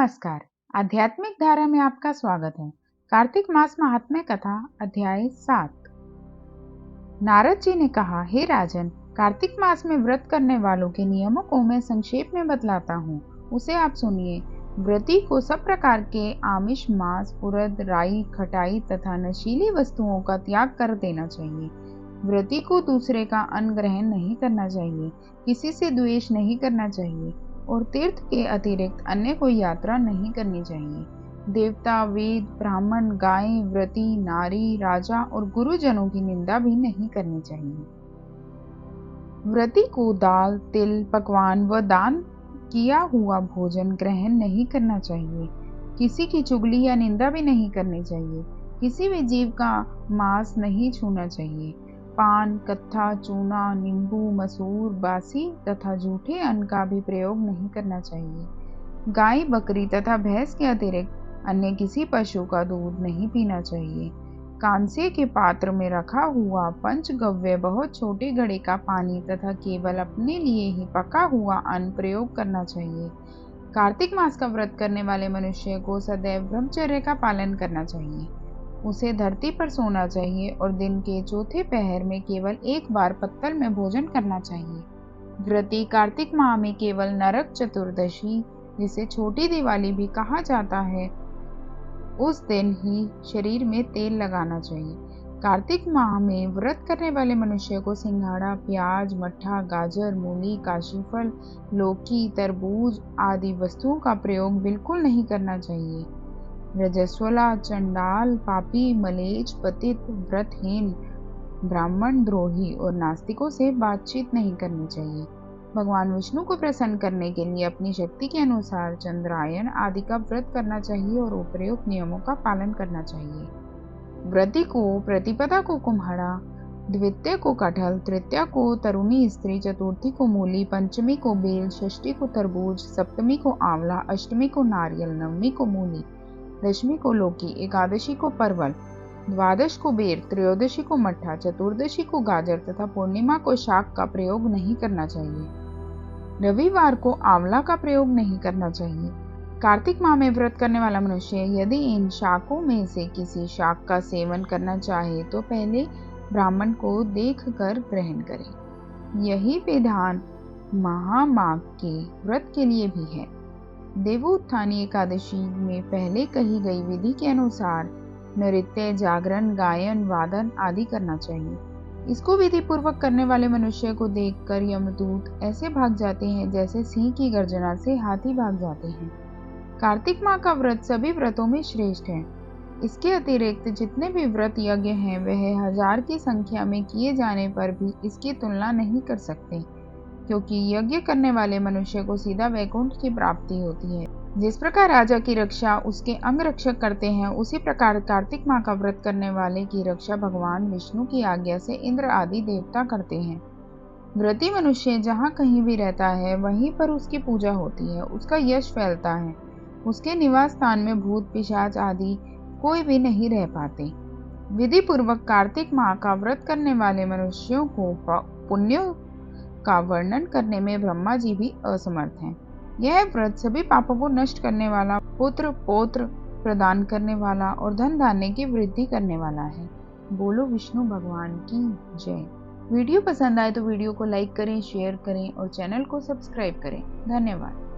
नमस्कार। आध्यात्मिक धारा में आपका स्वागत है। कार्तिक मास महात्म्य कथा अध्याय 7। नारद जी ने कहा, हे राजन, कार्तिक मास में व्रत करने वालों के नियमों को मैं संक्षेप में बतलाता हूँ, उसे आप सुनिए। व्रती को सब प्रकार के आमिष, मांस, उड़द, राई, खटाई तथा नशीली वस्तुओं का त्याग कर देना चाहिए। व्रती को दूसरे का अन्न ग्रहण नहीं करना चाहिए, किसी से द्वेष नहीं करना चाहिए और तीर्थ के अतिरिक्त अन्य कोई यात्रा नहीं करनी चाहिए। देवता, वेद, ब्राह्मण, गाय, व्रती, नारी, राजा और गुरुजनों की निंदा भी नहीं करनी चाहिए। व्रती को दाल, तिल, पकवान व दान किया हुआ भोजन ग्रहण नहीं करना चाहिए। किसी की चुगली या निंदा भी नहीं करनी चाहिए। किसी भी जीव का मांस नहीं छूना चाहिए। पान, कत्था, चूना, नींबू, मसूर, बासी तथा जूठे अन्न का भी प्रयोग नहीं करना चाहिए। गाय, बकरी तथा भैंस के अतिरिक्त अन्य किसी पशु का दूध नहीं पीना चाहिए। कांसे के पात्र में रखा हुआ पंचगव्य बहुत छोटे घड़े का पानी तथा केवल अपने लिए ही पका हुआ अन्न प्रयोग करना चाहिए। कार्तिक मास का व्रत करने वाले मनुष्य को सदैव ब्रह्मचर्य का पालन करना चाहिए। उसे धरती पर सोना चाहिए और दिन के चौथे पहर में केवल एक बार पत्तल में भोजन करना चाहिए। व्रती कार्तिक माह में केवल नरक चतुर्दशी, जिसे छोटी दिवाली भी कहा जाता है, उस दिन ही शरीर में तेल लगाना चाहिए। कार्तिक माह में व्रत करने वाले मनुष्य को सिंघाड़ा, प्याज, मट्ठा, गाजर, मूली, काशीफल, लौकी, तरबूज आदि वस्तुओं का प्रयोग बिल्कुल नहीं करना चाहिए। रजस्वला, चंडाल, पापी, मलेच्छ, पतित, व्रतहीन, ब्राह्मण द्रोही और नास्तिकों से बातचीत नहीं करनी चाहिए। भगवान विष्णु को प्रसन्न करने के लिए अपनी शक्ति के अनुसार चंद्रायन आदि का व्रत करना चाहिए और उपरोक्त नियमों का पालन करना चाहिए। व्रती को प्रतिपदा को कुम्हड़ा, द्वितीय को कटहल, तृतीया को तरुणी स्त्री, चतुर्थी को मूली, पंचमी को बेल, षष्ठी को तरबूज, सप्तमी को आंवला, अष्टमी को नारियल, नवमी को मूली, दशमी को लौकी, एकादशी को परवल, द्वादश को बेर, त्रयोदशी को मट्ठा, चतुर्दशी को गाजर तथा पूर्णिमा को शाक का प्रयोग नहीं करना चाहिए। रविवार को आंवला का प्रयोग नहीं करना चाहिए। कार्तिक माह में व्रत करने वाला मनुष्य यदि इन शाकों में से किसी शाक का सेवन करना चाहे तो पहले ब्राह्मण को देखकर ग्रहण करे। यही विधान महामाघ के व्रत के लिए भी है। देवोत्थानी एकादशी में पहले कही गई विधि के अनुसार नृत्य, जागरण, गायन, वादन आदि करना चाहिए। इसको विधि पूर्वक करने वाले मनुष्य को देखकर यमदूत ऐसे भाग जाते हैं जैसे सिंह की गर्जना से हाथी भाग जाते हैं। कार्तिक माह का व्रत सभी व्रतों में श्रेष्ठ है। इसके अतिरिक्त जितने भी व्रत यज्ञ हैं वह 1000 की संख्या में किए जाने पर भी इसकी तुलना नहीं कर सकते, क्योंकि यज्ञ करने वाले मनुष्य को सीधा वैकुंठ की प्राप्ति होती है। जिस प्रकार राजा की रक्षा उसके अंग रक्षक करते हैं, उसी प्रकार कार्तिक माह का व्रत करने वाले की रक्षा भगवान विष्णु की आज्ञा से इंद्र आदि देवता करते हैं। व्रती मनुष्य जहाँ कहीं भी रहता है वहीं पर उसकी पूजा होती है, उसका यश फैलता है। उसके निवास स्थान में भूत, पिशाच आदि कोई भी नहीं रह पाते। विधि पूर्वक कार्तिक माह का व्रत करने वाले मनुष्यों को पुण्यों का वर्णन करने में ब्रह्मा जी भी असमर्थ हैं। यह व्रत सभी पापों को नष्ट करने वाला, पुत्र पौत्र प्रदान करने वाला और धन धान्य की वृद्धि करने वाला है। बोलो विष्णु भगवान की जय। वीडियो पसंद आए तो वीडियो को लाइक करें, शेयर करें और चैनल को सब्सक्राइब करें। धन्यवाद।